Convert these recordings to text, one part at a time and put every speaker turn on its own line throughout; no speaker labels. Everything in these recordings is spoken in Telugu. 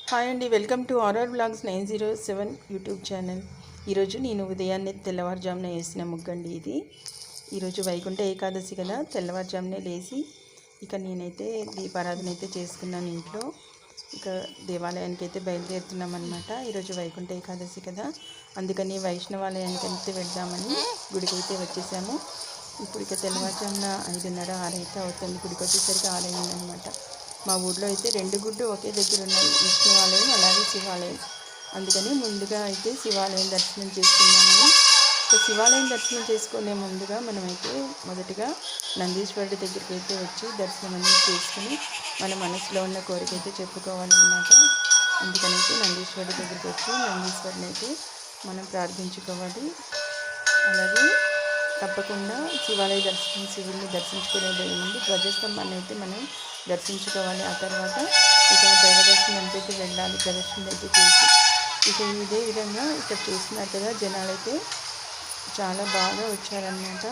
హాయ్ అండి, welcome to RR blogs 907 YouTube channel. ఈరోజు నేను ఉదయాన్నే తెల్లవారుజామున వేసిన ముగ్గండి ఇది. ఈరోజు వైకుంఠ ఏకాదశి కదా, తెల్లవారుజామునే లేచి ఇక నేనైతే దీపారాధన అయితే చేసుకున్నాను ఇంట్లో. ఇక దేవాలయానికి అయితే బయలుదేరుతున్నాం అనమాట. ఈరోజు వైకుంఠ ఏకాదశి కదా, అందుకని వైష్ణవాలయానికి అయితే వెళ్దామని గుడికి అయితే వచ్చేసాము. ఇప్పుడు ఇక తెల్లవారుజామున 5:30, 6 అయితే అవుతుంది. గుడికి వచ్చేసరికి 6 అయిందనమాట. మా ఊళ్ళో అయితే 2 గుళ్ళు ఒకే దగ్గర ఉన్నాయి, విష్ణువాలయం అలాగే శివాలయం. అందుకని ముందుగా అయితే శివాలయం దర్శనం చేసుకుందామని. ఇక శివాలయం దర్శనం చేసుకునే ముందుగా మనమైతే మొదటిగా నందీశ్వరుడి దగ్గరికి అయితే వచ్చి దర్శనం అనేది చేసుకుని మన మనసులో ఉన్న కోరిక అయితే చెప్పుకోవాలన్నమాట. అందుకనైతే నందీశ్వరుడి దగ్గరికి వచ్చి నందీశ్వరుని అయితే మనం ప్రార్థించుకోవాలి. అలాగే తప్పకుండా శివాలయ శివుడిని దర్శించుకునే ముందు ధ్వజస్తంభాన్ని అయితే మనం దర్శించుకోవాలి. ఆ తర్వాత ఇక దైవ దర్శనానికి అయితే వెళ్ళాలి, ప్రదర్శన అయితే చేసి. ఇక ఇదే విధంగా ఇక్కడ చూస్తున్నారు కదా, జనాలు అయితే చాలా బాగా వచ్చారనమాట.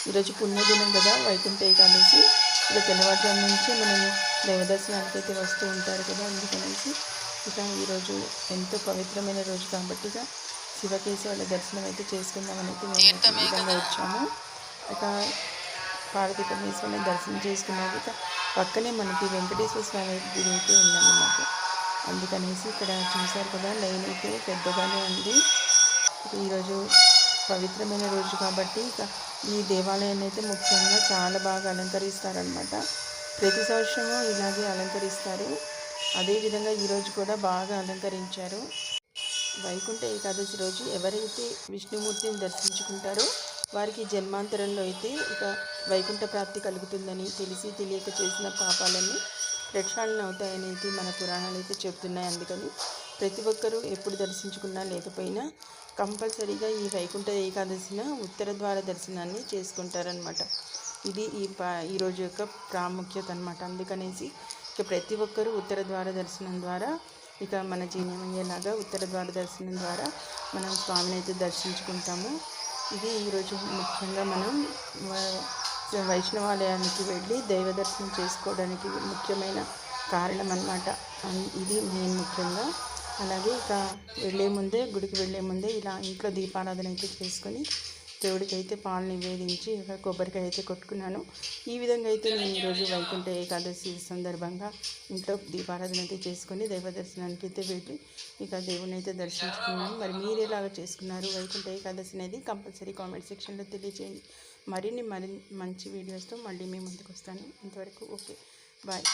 ఈరోజు పుణ్యదినం కదా, వైకుంఠ ఏకాదశి. ఇక తెల్లవారుజాము నుంచి మనం దైవ దర్శనానికి అయితే వస్తూ ఉంటారు కదా, అందుకనేసి ఇక ఈరోజు ఎంతో పవిత్రమైన రోజు కాబట్టి ఇక శివకేశవుల దర్శనం అయితే చేసుకుందామని అయితే మేము ఈ విధంగా వచ్చాము. ఇక పార్వతీ పరమేశ్వరుని దర్శనం చేసుకున్నాక ఇక పక్కనే మనకి వెంకటేశ్వర స్వామి గుడి అయితే ఉందన్నమాట. అందుకనేసి ఇక్కడ చూశారు కదా, లైన్ అయితే పెద్దగానే ఉంది. ఈరోజు పవిత్రమైన రోజు కాబట్టి ఇక ఈ దేవాలయాన్ని అయితే ముఖ్యంగా చాలా బాగా అలంకరిస్తారనమాట. ప్రతి సంవత్సరము ఇలాగే అలంకరిస్తారు. అదేవిధంగా ఈరోజు కూడా బాగా అలంకరించారు. వైకుంఠ ఏకాదశి రోజు ఎవరైతే విష్ణుమూర్తిని దర్శించుకుంటారో వారికి జన్మాంతరంలో అయితే ఇక వైకుంఠ ప్రాప్తి కలుగుతుందని, తెలిసి తెలియక చేసిన పాపాలన్నీ ప్రక్షాళన అవుతాయని అయితే మన పురాణాలు అయితే చెప్తున్నాయి. అందుకని ప్రతి ఒక్కరూ ఎప్పుడు దర్శించుకున్నా లేకపోయినా కంపల్సరీగా ఈ వైకుంఠ ఏకాదశిన ఉత్తర ద్వార దర్శనాన్ని చేసుకుంటారనమాట. ఇది ఈరోజు యొక్క ప్రాముఖ్యత అనమాట. అందుకనేసి ఇక ప్రతి ఒక్కరూ ఉత్తర ద్వార దర్శనం ద్వారా ఇక మన జీవనమయ్యేలాగా ఉత్తర ద్వార దర్శనం ద్వారా మనం స్వామిని అయితే దర్శించుకుంటాము. ఇది ఈరోజు ముఖ్యంగా మనం వైష్ణవాలయానికి వెళ్ళి దైవ దర్శనం చేసుకోవడానికి ముఖ్యమైన కారణం అన్నమాట. ఇది మెయిన్ ముఖ్యంగా. అలాగే ఇక గుడికి వెళ్ళే ముందే ఇలా ఇంట్లో దీపారాధన అయితే చేసుకొని దేవుడికి అయితే పాలు నివేదించి ఇక కొబ్బరికాయ అయితే కొట్టుకున్నాను. ఈ విధంగా అయితే నేను ఈరోజు వైకుంఠ ఏకాదశి సందర్భంగా ఇంట్లో దీపారాధన అయితే చేసుకొని దైవ దర్శనానికి అయితే వెళ్ళి ఇక దేవుని అయితే దర్శించుకున్నాను. మరి మీరు ఎలాగ చేసుకున్నారు వైకుంఠ ఏకాదశి అనేది కంపల్సరీ కామెంట్ సెక్షన్లో తెలియజేయండి. మరిన్ని మంచి వీడియోస్తో మళ్ళీ మీ ముందుకు వస్తాను. ఇంతవరకు ఓకే, బాయ్.